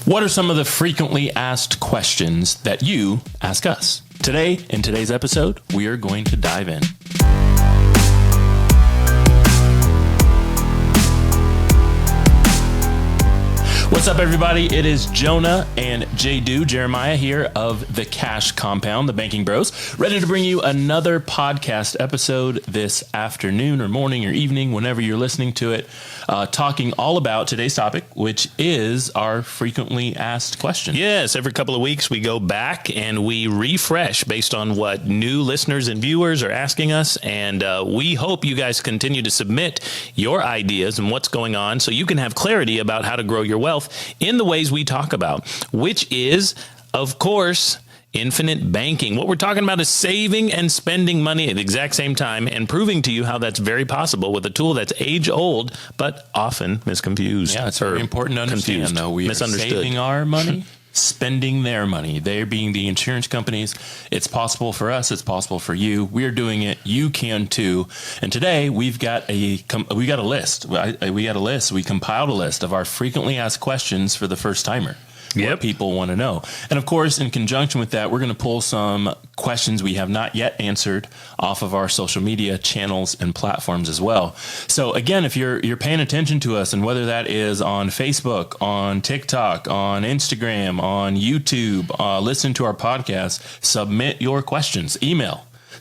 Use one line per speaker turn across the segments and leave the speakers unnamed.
What are some of the frequently asked questions that you ask us? Today, in today's episode, we are going to dive in. What's up, everybody? It is Jonah and Jeremiah here of the Cash Compound, the Banking Bros, ready to bring you another podcast episode this afternoon or morning or evening, whenever you're listening to it, talking all about today's topic, which is our frequently asked questions.
Yes, every couple of weeks we go back and we refresh based on what new listeners and viewers are asking us. And we hope you guys continue to submit your ideas and what's going on so you can have clarity about how to grow your wealth in the ways we talk about, which is, of course, infinite banking. What we're talking about is saving and spending money at the exact same time and proving to you how that's very possible with a tool that's age old, but often misconfused.
Yeah, it's very important to understand,
confused,
though. We are saving our money, spending their money. They're being the insurance companies. It's possible for us. It's possible for you. We're doing it. You can too. And today we've got a list. We compiled a list of our frequently asked questions for the first timer. What people want to know. And of course, in conjunction with that, we're going to pull some questions we have not yet answered off of our social media channels and platforms as well. So again, if you're paying attention to us, and whether that is on Facebook, on TikTok, on Instagram, on YouTube, listen to our podcast, submit your questions,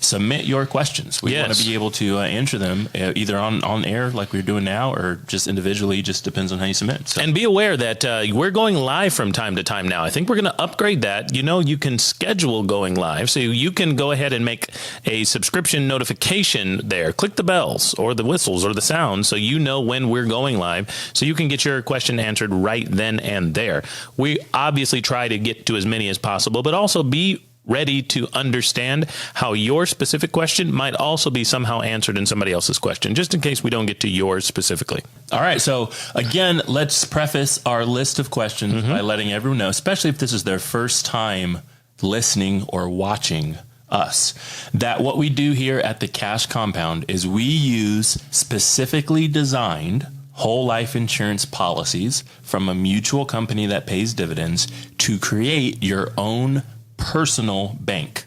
submit your questions. We want to be able to answer them either on air like we're doing now or just individually. Just depends on how you submit. So.
And be aware that we're going live from time to time now. I think we're going to upgrade that. You can schedule going live. So you can go ahead and make a subscription notification there. Click the bells or the whistles or the sounds so you know when we're going live so you can get your question answered right then and there. We obviously try to get to as many as possible, but also be ready to understand how your specific question might also be somehow answered in somebody else's question, just in case we don't get to yours specifically.
All right. So again, let's preface our list of questions by letting everyone know, especially if this is their first time listening or watching us, that what we do here at the Cash Compound is we use specifically designed whole life insurance policies from a mutual company that pays dividends to create your own personal bank,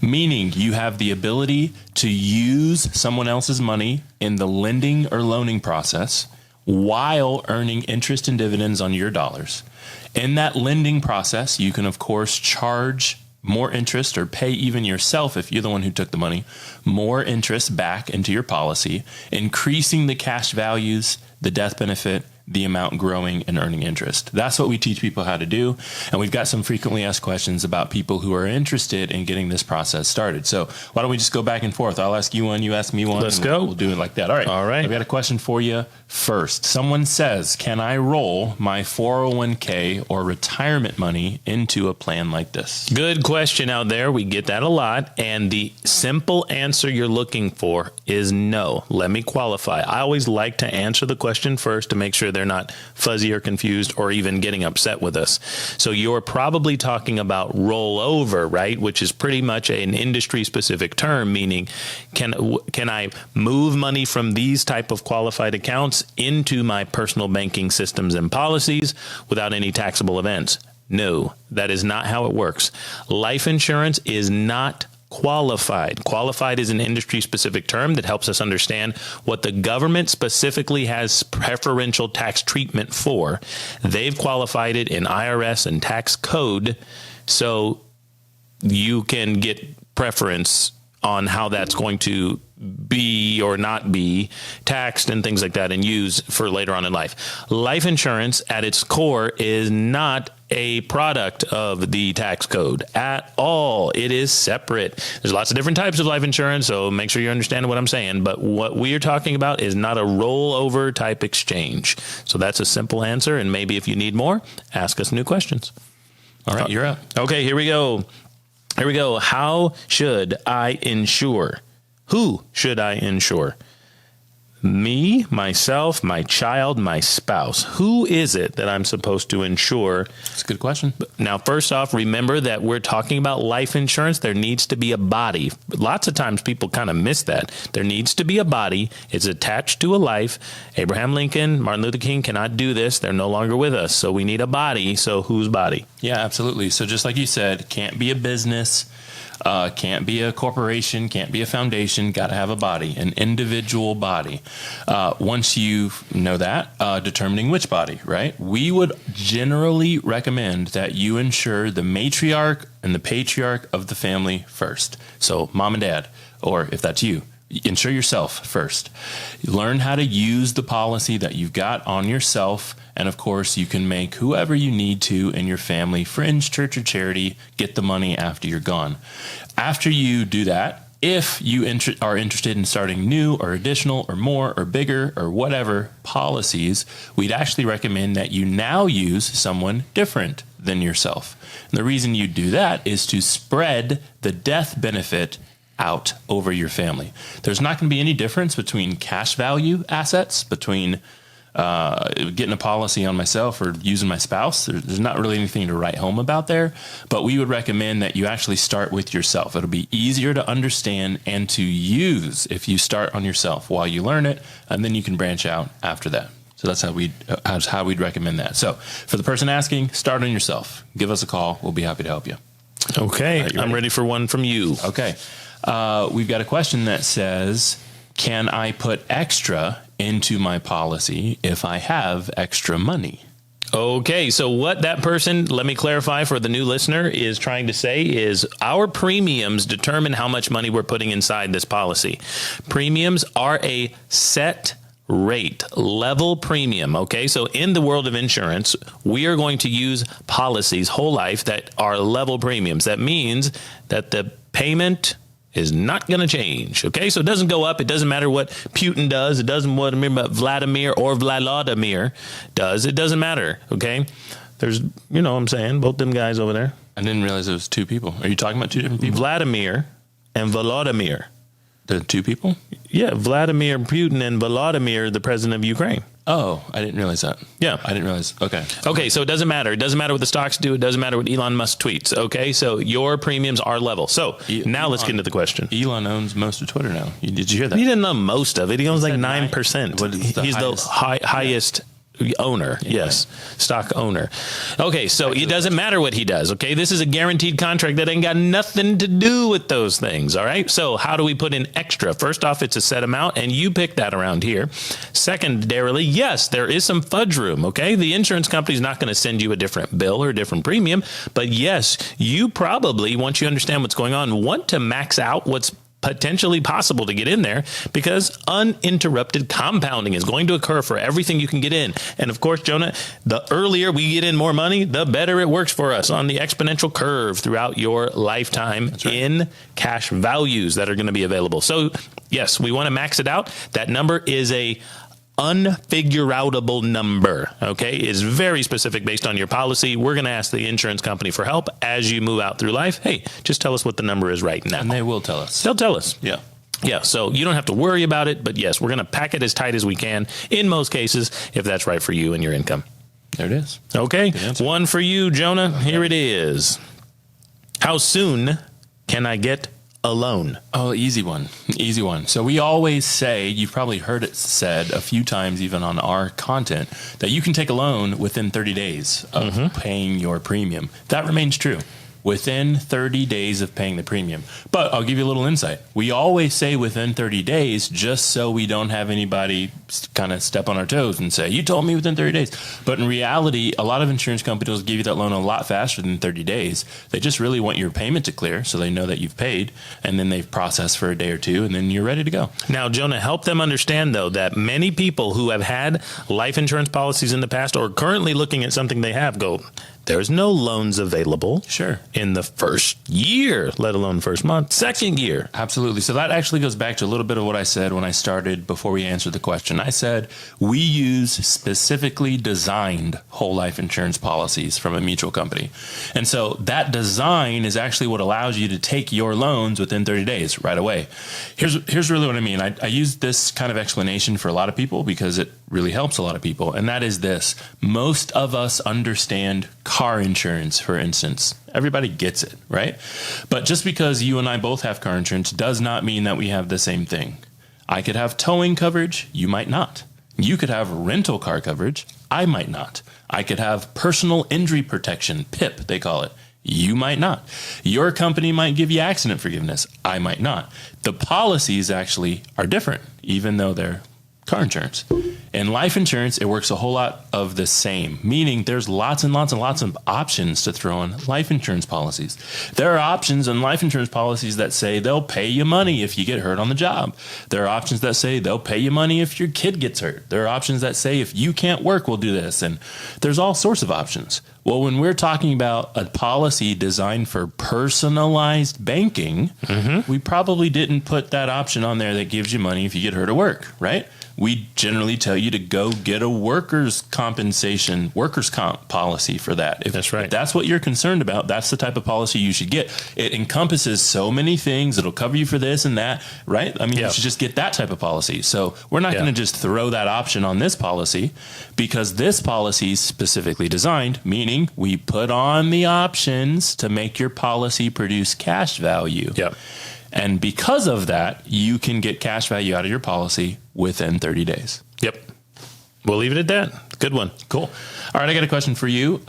meaning you have the ability to use someone else's money in the lending or loaning process while earning interest and dividends on your dollars. In that lending process, you can, of course, charge more interest or pay even yourself, if you're the one who took the money, more interest back into your policy, increasing the cash values, the death benefit, the amount growing and earning interest. That's what we teach people how to do. And we've got some frequently asked questions about people who are interested in getting this process started. So why don't we just go back and forth? I'll ask you one, you ask me one.
Let's go.
We'll do it like that. All right. I've got a question for you first. Someone says, can I roll my 401k or retirement money into a plan like this?
Good question out there. We get that a lot. And the simple answer you're looking for is no. Let me qualify. I always like to answer the question first to make sure they're not fuzzy or confused or even getting upset with us. So you're probably talking about rollover, right? Which is pretty much an industry specific term, meaning can I move money from these type of qualified accounts into my personal banking systems and policies without any taxable events? No, that is not how it works. Life insurance is not qualified. Qualified is an industry-specific term that helps us understand what the government specifically has preferential tax treatment for. They've qualified it in IRS and tax code, so you can get preference on how that's going to be or not be taxed and things like that and used for later on in life. Life insurance at its core is not a product of the tax code at all. It is separate. There's lots of different types of life insurance, so make sure you understand what I'm saying. But what we are talking about is not a rollover type exchange. So that's a simple answer. And maybe if you need more, ask us new questions.
All right, you're up.
Okay, here we go. How should I insure? Who should I insure? Me, myself, my child, my spouse. Who is it that I'm supposed to insure?
That's a good question.
Now, first off, remember that we're talking about life insurance. There needs to be a body. Lots of times people kind of miss that. There needs to be a body. It's attached to a life. Abraham Lincoln, Martin Luther King cannot do this. They're no longer with us. So we need a body. So whose body?
Yeah, absolutely. So just like you said, can't be a business. Can't be a corporation, can't be a foundation, got to have a body, an individual body. Once you know that, determining which body, right? We would generally recommend that you insure the matriarch and the patriarch of the family first. So mom and dad, or if that's you, insure yourself first. Learn how to use the policy that you've got on yourself. And of course, you can make whoever you need to in your family, fringe, church, or charity, get the money after you're gone. After you do that, if you are interested in starting new or additional or more or bigger or whatever policies, we'd actually recommend that you now use someone different than yourself. And the reason you do that is to spread the death benefit out over your family. There's not going to be any difference between cash value assets, between getting a policy on myself or using my spouse. There's not really anything to write home about there, but we would recommend that you actually start with yourself. It'll be easier to understand and to use if you start on yourself while you learn it, and then you can branch out after that. So that's how we'd recommend that. So for the person asking, start on yourself. Give us a call. We'll be happy to help you.
Okay, I'm ready for one from you.
Okay. We've got a question that says, can I put extra into my policy if I have extra money?
Okay, so what that person, let me clarify for the new listener, is trying to say is our premiums determine how much money we're putting inside this policy. Premiums are a set rate, level premium. Okay, so in the world of insurance, we are going to use policies whole life that are level premiums. That means that the payment is not going to change. Okay, so it doesn't go up. It doesn't matter what Putin does. It doesn't matter what Vladimir or Vladimir does. It doesn't matter. Okay, there's, you know what I'm saying, both them guys over there.
I didn't realize it was two people. Are you talking about two different people?
Vladimir and Volodymyr.
The two people?
Yeah, Vladimir Putin and Volodymyr, the president of Ukraine.
Oh, I didn't realize that.
Yeah.
I didn't realize. Okay.
Okay, so it doesn't matter. It doesn't matter what the stocks do. It doesn't matter what Elon Musk tweets. Okay, so your premiums are level. So now let's get into the question.
Elon owns most of Twitter now. Did you hear that?
He didn't own most of it. He owns like 9%. He's the highest owner. Yes. Stock owner. Okay. So it doesn't matter what he does. Okay. This is a guaranteed contract that ain't got nothing to do with those things. All right. So how do we put in extra? First off, it's a set amount and you pick that around here. Secondarily, yes, there is some fudge room. Okay. The insurance company is not going to send you a different bill or a different premium, but yes, you probably, once you understand what's going on, want to max out what's potentially possible to get in there, because uninterrupted compounding is going to occur for everything you can get in. And of course, Jonah, the earlier we get in more money, the better it works for us on the exponential curve throughout your lifetime. That's right. In cash values that are going to be available. So yes, we want to max it out. That number is a unfigureoutable number. Okay, is very specific based on your policy. We're going to ask the insurance company for help as you move out through life. Hey, just tell us what the number is right now.
And they will tell us.
They'll tell us.
Yeah.
Yeah, so you don't have to worry about it, but yes, we're going to pack it as tight as we can in most cases, if that's right for you and your income.
There it is.
Okay, one for you, Jonah. Okay. Here it is. How soon can I get a loan?
Oh, easy one. Easy one. So we always say, you've probably heard it said a few times even on our content, that you can take a loan within 30 days of paying your premium. That remains true. Within 30 days of paying the premium. But I'll give you a little insight. We always say within 30 days just so we don't have anybody kind of step on our toes and say, you told me within 30 days. But in reality, a lot of insurance companies will give you that loan a lot faster than 30 days. They just really want your payment to clear so they know that you've paid, and then they've processed for a day or two, and then you're ready to go.
Now, Jonah, help them understand, though, that many people who have had life insurance policies in the past or currently looking at something they have go, there's no loans available.
Sure.
In the first year, let alone first month, second year.
Absolutely. So that actually goes back to a little bit of what I said when I started before we answered the question. I said we use specifically designed whole life insurance policies from a mutual company. And so that design is actually what allows you to take your loans within 30 days right away. Here's really what I mean. I use this kind of explanation for a lot of people because it really helps a lot of people. And that is this. Most of us understand car insurance, for instance. Everybody gets it, right? But just because you and I both have car insurance does not mean that we have the same thing. I could have towing coverage. You might not. You could have rental car coverage. I might not. I could have personal injury protection, PIP, they call it. You might not. Your company might give you accident forgiveness. I might not. The policies actually are different, even though they're car insurance. In life insurance, it works a whole lot of the same, meaning there's lots and lots and lots of options to throw in life insurance policies. There are options in life insurance policies that say they'll pay you money if you get hurt on the job. There are options that say they'll pay you money if your kid gets hurt. There are options that say if you can't work, we'll do this. And there's all sorts of options. Well, when we're talking about a policy designed for personalized banking, we probably didn't put that option on there that gives you money if you get hurt at work, right? We generally tell you to go get a workers' comp policy for that.
That's right.
If that's what you're concerned about, that's the type of policy you should get. It encompasses so many things. It'll cover you for this and that, right? I mean, you should just get that type of policy. So we're not going to just throw that option on this policy because this policy is specifically designed, meaning we put on the options to make your policy produce cash value.
Yep.
And because of that, you can get cash value out of your policy within 30 days.
Yep. We'll leave it at that. Good one.
Cool. All right, I got a question for you.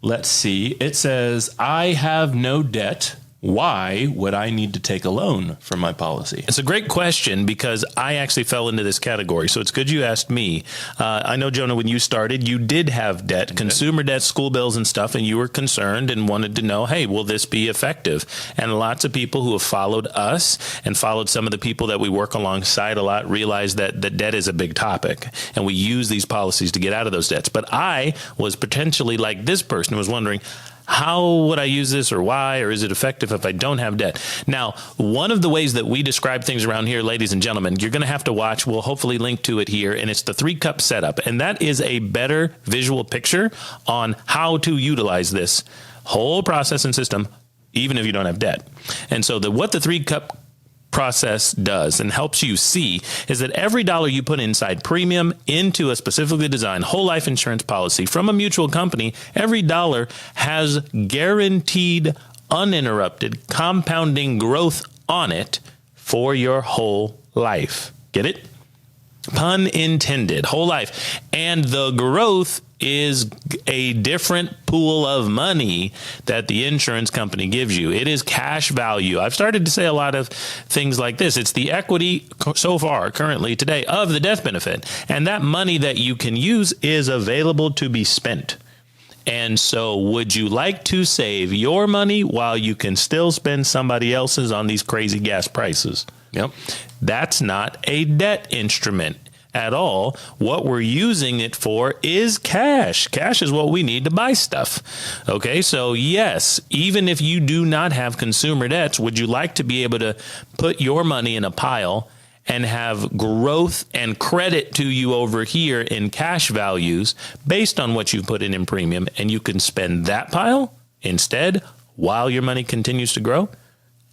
Let's see. It says, I have no debt. Why would I need to take a loan from my policy?
It's a great question because I actually fell into this category. So it's good you asked me. I know, Jonah, when you started, you did have debt, consumer debt, school bills and stuff, and you were concerned and wanted to know, hey, will this be effective? And lots of people who have followed us and followed some of the people that we work alongside a lot realize that debt is a big topic, and we use these policies to get out of those debts. But I was potentially like this person who was wondering, how would I use this, or why, or is it effective if I don't have debt? Now, one of the ways that we describe things around here, ladies and gentlemen, you're going to have to watch. We'll hopefully link to it here, and it's the 3-cup setup. And that is a better visual picture on how to utilize this whole process and system, even if you don't have debt. And so what the 3-cup process does and helps you see is that every dollar you put inside premium into a specifically designed whole life insurance policy from a mutual company, every dollar has guaranteed, uninterrupted, compounding growth on it for your whole life. Get it? Pun intended. Whole life. And the growth is a different pool of money that the insurance company gives you. It is cash value. I've started to say a lot of things like this. It's the equity so far, currently, today, of the death benefit. And that money that you can use is available to be spent. And so would you like to save your money while you can still spend somebody else's on these crazy gas prices?
Yep.
That's not a debt instrument at all. What we're using it for is cash. Cash is what we need to buy stuff. Okay, so yes, even if you do not have consumer debts, would you like to be able to put your money in a pile and have growth and credit to you over here in cash values based on what you put in premium, and you can spend that pile instead while your money continues to grow?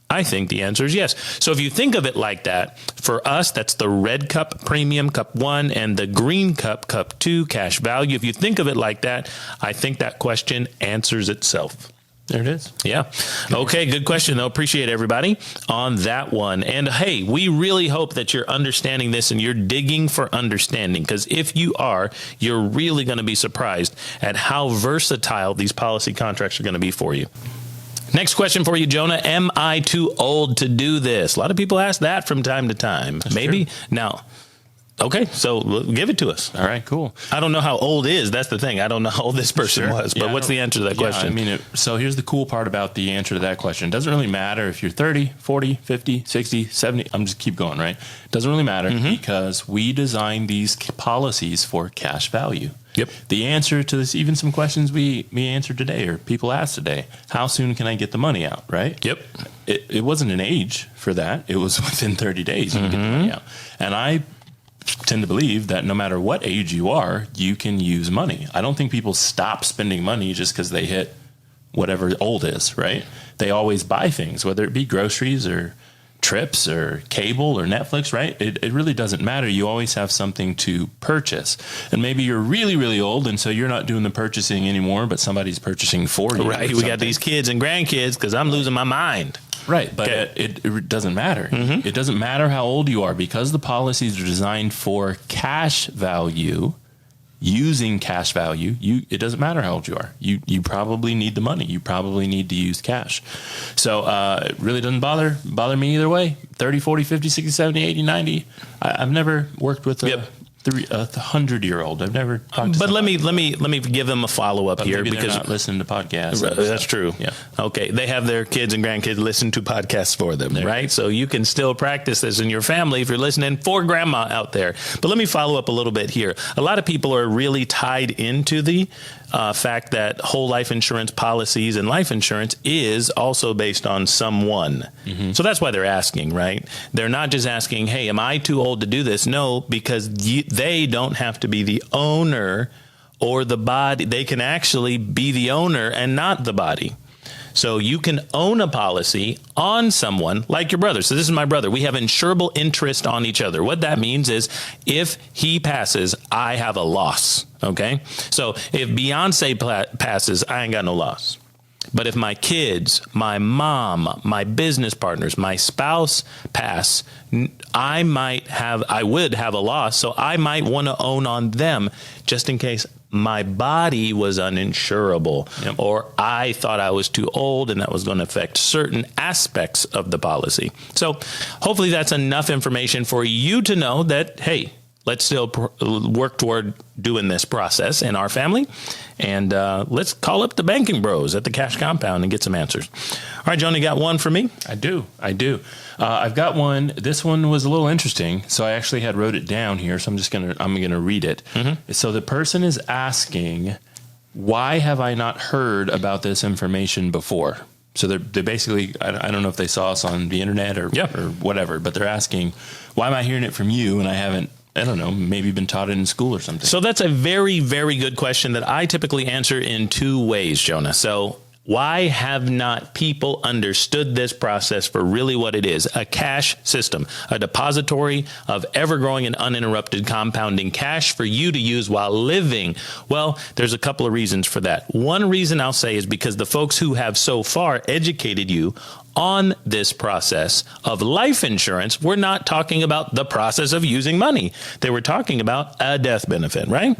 I think the answer is yes. So if you think of it like that, for us, that's the red cup premium, cup 1, and the green cup, cup 2, cash value. If you think of it like that, I think that question answers itself.
There it is.
Yeah. Okay. Good question, though. Appreciate everybody on that one. And hey, we really hope that you're understanding this and you're digging for understanding, because if you are, you're really going to be surprised at how versatile these policy contracts are going to be for you. Next question for you, Jonah. Am I too old to do this? A lot of people ask that from time to time. That's maybe. True. Now, Okay, so give it to us.
All right, cool.
I don't know how old is. That's the thing. I don't know how old this person was, but what's the answer to that question?
I mean, so here's the cool part about the answer to that question. It doesn't really matter if you're 30, 40, 50, 60, 70. I'm just keep going, right? It doesn't really matter because we design these policies for cash value.
Yep.
The answer to this, even some questions we answered today or people asked today, how soon can I get the money out, right?
Yep.
It wasn't an age for that. It was within 30 days you can get the money out. And I tend to believe that no matter what age you are, you can use money. I don't think people stop spending money just because they hit whatever old is, right? They always buy things, whether it be groceries or trips or cable or Netflix, right? It really doesn't matter. You always have something to purchase. And maybe you're really, really old, and so you're not doing the purchasing anymore, but somebody's purchasing for you.
Right. We got these kids and grandkids because I'm losing my mind.
Right, but it doesn't matter. It doesn't matter how old you are because the policies are designed for cash value. Using cash value, it doesn't matter how old you are. You probably need the money. You probably need to use cash. So it really doesn't bother me either way. 30, 40, 50, 60, 70, 80, 90. I've never worked with a 100-year-old. I've never talked to
But
somebody.
let me give them a follow-up here
Maybe
because
they're not listening to podcasts.
that's true.
Yeah.
Okay. They have their kids and grandkids listen to podcasts for them, right? So you can still practice this in your family if you're listening for grandma out there. But let me follow up a little bit here. A lot of people are really tied into the fact that whole life insurance policies and life insurance is also based on someone. So that's why they're asking, right? They're not just asking, hey, am I too old to do this? No, because they don't have to be the owner or the body. They can actually be the owner and not the body. So you can own a policy on someone like your brother. So this is my brother. We have insurable interest on each other. What that means is if he passes, I have a loss. Okay. So if Beyonce passes, I ain't got no loss. But if my kids, my mom, my business partners, my spouse pass, I would have a loss. So I might want to own on them just in case my body was uninsurable or I thought I was too old and that was going to affect certain aspects of the policy. So hopefully that's enough information for you to know that, hey, let's still work toward doing this process in our family. And let's call up the banking bros at the Cash Compound and get some answers. All right, John, you got one for me?
I do. I've got one. This one was a little interesting. So I actually wrote it down here. So I'm going to read it. So the person is asking, why have I not heard about this information before? So they basically, I don't know if they saw us on the internet or whatever, but they're asking, why am I hearing it from you and I haven't, I don't know, maybe been taught it in school or something?
So that's a very, very good question that I typically answer in two ways, Jonah. So why have not people understood this process for really what it is? A cash system, a depository of ever-growing and uninterrupted compounding cash for you to use while living. Well, there's a couple of reasons for that. One reason I'll say is because the folks who have so far educated you on this process of life insurance, we're not talking about the process of using money. They were talking about a death benefit, right?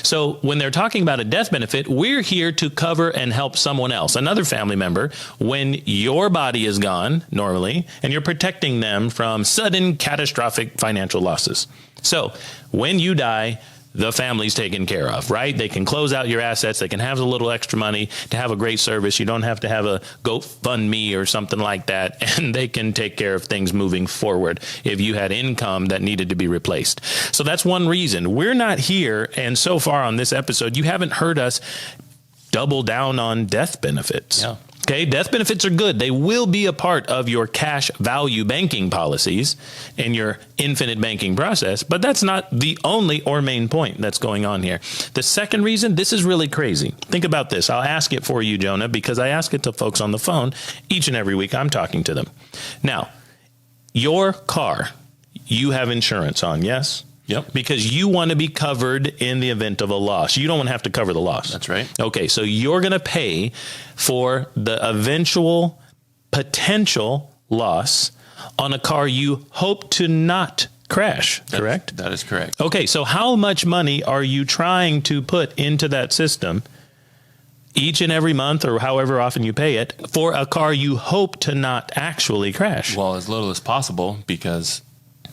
So when they're talking about a death benefit, we're here to cover and help someone else, another family member, when your body is gone normally, and you're protecting them from sudden catastrophic financial losses. So when you die, the family's taken care of, right? They can close out your assets. They can have a little extra money to have a great service. You don't have to have a GoFundMe or something like that. And they can take care of things moving forward if you had income that needed to be replaced. So that's one reason. We're not here. And so far on this episode, you haven't heard us double down on death benefits.
Yeah.
Okay, death benefits are good. They will be a part of your cash value banking policies and your infinite banking process, but that's not the only or main point that's going on here. The second reason, this is really crazy. Think about this. I'll ask it for you, Jonah, because I ask it to folks on the phone each and every week I'm talking to them. Now, your car, you have insurance on, yes?
Yep.
Because you want to be covered in the event of a loss. You don't want to have to cover the loss.
That's right.
Okay, so you're going to pay for the eventual potential loss on a car you hope to not crash, correct?
That is correct.
Okay, so how much money are you trying to put into that system each and every month or however often you pay it for a car you hope to not actually crash?
Well, as little as possible, because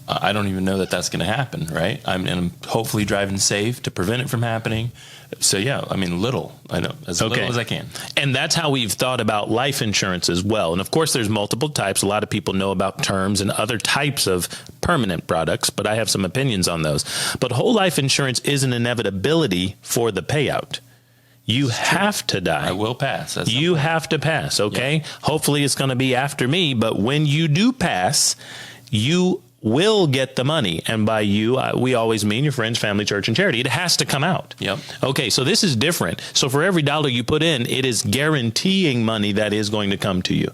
I don't even know that that's going to happen, right? I'm hopefully driving safe to prevent it from happening. So yeah, I mean, little as I can.
And that's how we've thought about life insurance as well. And of course, there's multiple types. A lot of people know about terms and other types of permanent products, but I have some opinions on those. But whole life insurance is an inevitability for the payout. You have to die.
I will pass.
You have to pass, okay? Yeah. Hopefully it's going to be after me, but when you do pass, you will get the money. And by you, we always mean your friends, family, church, and charity. It has to come out.
Yep.
Okay, so this is different. So for every dollar you put in, it is guaranteeing money that is going to come to you.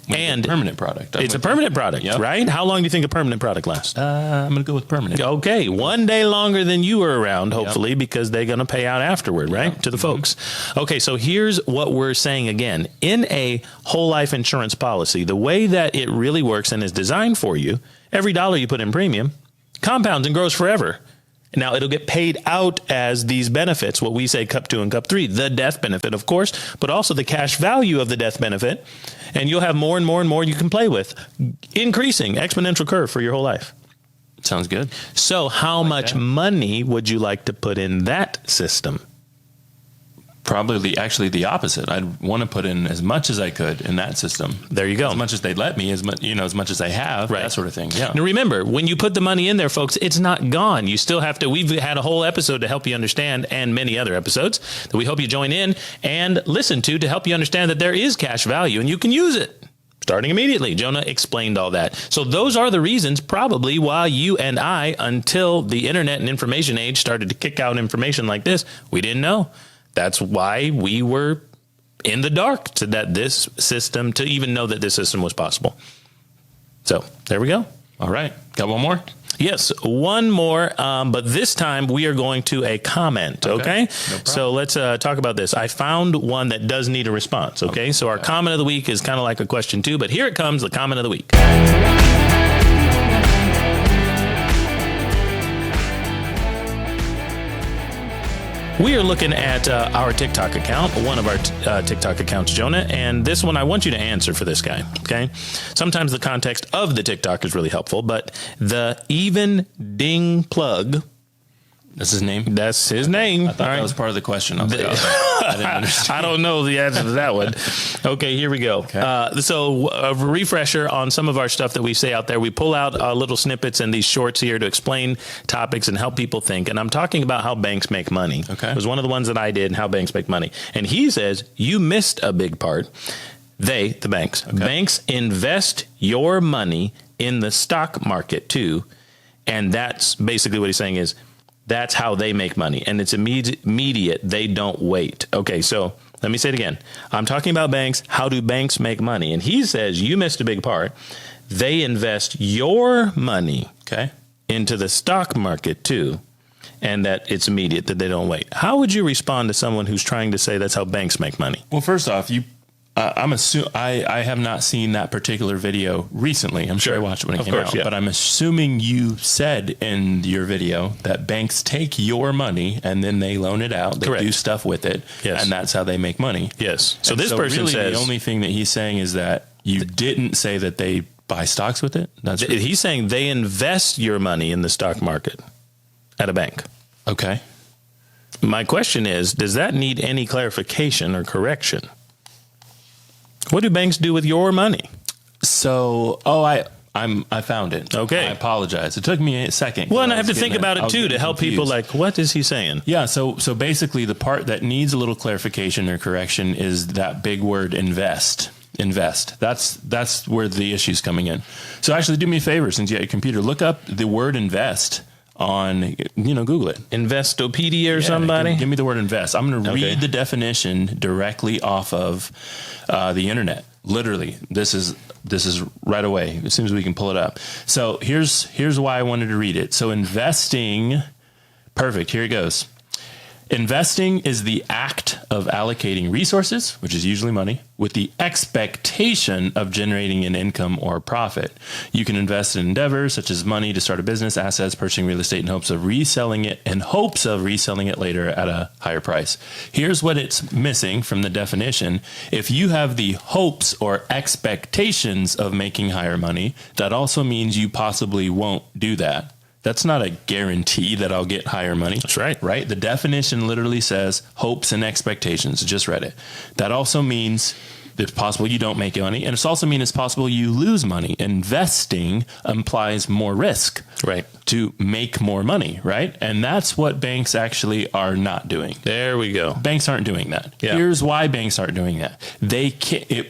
And a permanent product.
It's a permanent product, yep. Right? How long do you think a permanent product lasts?
I'm going to go with permanent.
Okay, one day longer than you were around, hopefully, yep. Because they're going to pay out afterward, right? Yep. To the folks. Okay, so here's what we're saying again. In a whole life insurance policy, the way that it really works and is designed for you, every dollar you put in premium compounds and grows forever. Now, it'll get paid out as these benefits, what we say Cup 2 and Cup 3, the death benefit, of course, but also the cash value of the death benefit. And you'll have more and more and more you can play with. Increasing exponential curve for your whole life.
Sounds good.
So how much money would you like to put in that system?
Probably actually the opposite. I'd want to put in as much as I could in that system.
There you go.
As much as they'd let me, as much as I have, right. That sort of thing. Yeah.
Now remember, when you put the money in there, folks, it's not gone. You still have to. We've had a whole episode to help you understand, and many other episodes that we hope you join in and listen to help you understand that there is cash value and you can use it starting immediately. Jonah explained all that. So those are the reasons probably why you and I, until the internet and information age started to kick out information like this, we didn't know. That's why we were in the dark to even know that this system was possible. So there we go.
All right. Got one more?
Yes, one more. But this time we are going to a comment. Okay. No so let's talk about this. I found one that does need a response. Okay. So our comment of the week is kind of like a question too, but here it comes, the comment of the week. We are looking at our TikTok account, one of our TikTok accounts, Jonah, and this one I want you to answer for this guy, okay? Sometimes the context of the TikTok is really helpful, but the Even Ding Plug.
That's his name?
That's his name.
I thought that was part of the question. I was like, I didn't understand.
I don't know the answer to that one. Okay, here we go. Okay. So a refresher on some of our stuff that we say out there. We pull out little snippets and these shorts here to explain topics and help people think. And I'm talking about how banks make money.
Okay.
It was one of the ones that I did, and how banks make money. And he says, you missed a big part. The banks. Okay. Banks invest your money in the stock market too. And that's basically what he's saying is, that's how they make money, and it's immediate. They don't wait. Okay, so let me say it again. I'm talking about banks. How do banks make money? And he says, you missed a big part. They invest your money into the stock market too, and that it's immediate, that they don't wait. How would you respond to someone who's trying to say that's how banks make money?
Well, first off, I have not seen that particular video recently. I'm sure I watched it when it came out, but I'm assuming you said in your video that banks take your money and then they loan it out. They do stuff with it, and that's how they make money.
Yes. So this person
really
says
the only thing that he's saying is that you didn't say that they buy stocks with it.
He's saying they invest your money in the stock market at a bank.
Okay.
My question is, does that need any clarification or correction? What do banks do with your money?
So, I found it.
Okay.
I apologize. It took me a second.
Well, and I have to think about it too to help people like, what is he saying?
Yeah. So basically the part that needs a little clarification or correction is that big word invest. Invest. That's where the issue's coming in. So actually do me a favor, since you have your computer, look up the word invest on, Google it.
Investopedia or somebody?
Give me the word invest. I'm going to read the definition directly off of the internet. Literally, this is right away as soon as we can pull it up. So here's why I wanted to read it. So investing, perfect. Here it goes. Investing is the act of allocating resources, which is usually money, with the expectation of generating an income or profit. You can invest in endeavors such as money to start a business, assets, purchasing real estate in hopes of reselling it later at a higher price. Here's what it's missing from the definition. If you have the hopes or expectations of making higher money, that also means you possibly won't do that. That's not a guarantee that I'll get higher money.
That's right.
Right? The definition literally says hopes and expectations. Just read it. That also means it's possible you don't make money. And it's also mean it's possible you lose money. Investing implies more risk.
Right.
To make more money, right? And that's what banks actually are not doing.
There we go.
Banks aren't doing that.
Yeah.
Here's why banks aren't doing that. They can't,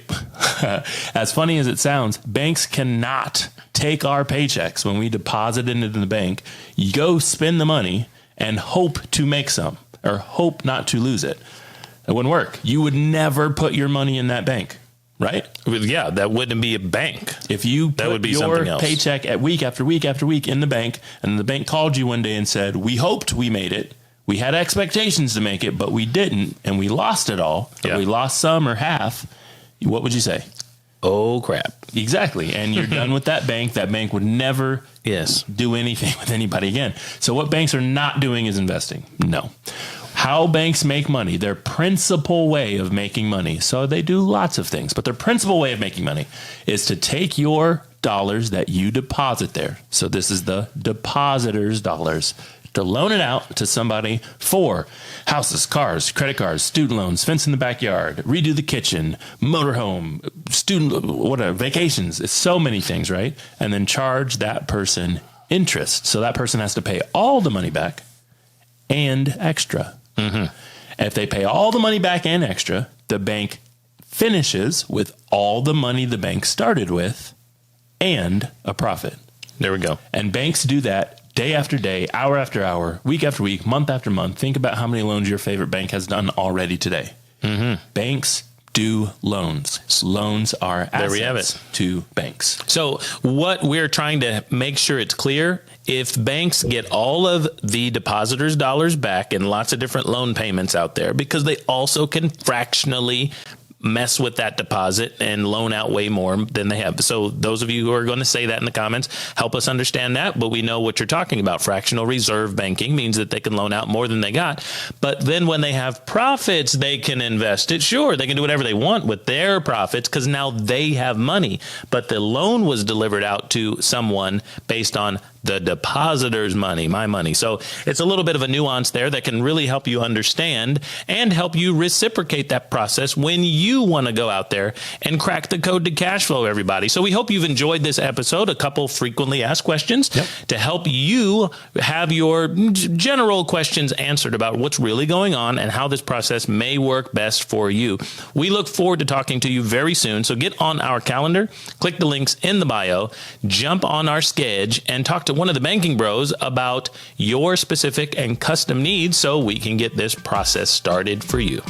as funny as it sounds, banks cannot take our paychecks when we deposit it into the bank, you go spend the money and hope to make some or hope not to lose it. It wouldn't work. You would never put your money in that bank. Right?
Yeah, that wouldn't be a bank.
If you
that would be
your
something else.
Paycheck at week after week after week in the bank, and the bank called you one day and said, we hoped we made it. We had expectations to make it, but we didn't, and we lost it all.
Yeah.
We lost some or half. What would you say?
Oh, crap.
Exactly. And you're done with that bank. That bank would never do anything with anybody again. So what banks are not doing is investing. No. How banks make money, their principal way of making money. So they do lots of things, but their principal way of making money is to take your dollars that you deposit there. So this is the depositor's dollars, to loan it out to somebody for houses, cars, credit cards, student loans, fence in the backyard, redo the kitchen, motorhome, student, whatever, vacations. It's so many things, right? And then charge that person interest. So that person has to pay all the money back and extra. Mm-hmm. If they pay all the money back and extra, the bank finishes with all the money the bank started with and a profit.
There we go.
And banks do that day after day, hour after hour, week after week, month after month. Think about how many loans your favorite bank has done already today. Mm-hmm. Banks do loans. Loans are assets
there we have it.
To banks.
So what we're trying to make sure it's clear, if banks get all of the depositors' dollars back and lots of different loan payments out there, because they also can fractionally mess with that deposit and loan out way more than they have. So those of you who are going to say that in the comments, help us understand that. But we know what you're talking about. Fractional reserve banking means that they can loan out more than they got. But then when they have profits, they can invest it. Sure, they can do whatever they want with their profits because now they have money. But the loan was delivered out to someone based on the depositor's money, my money. So it's a little bit of a nuance there that can really help you understand and help you reciprocate that process when you want to go out there and crack the code to cash flow, everybody. So we hope you've enjoyed this episode, a couple frequently asked questions to help you have your general questions answered about what's really going on and how this process may work best for you. We look forward to talking to you very soon. So get on our calendar, click the links in the bio, jump on our schedule and talk to one of the banking bros about your specific and custom needs so we can get this process started for you.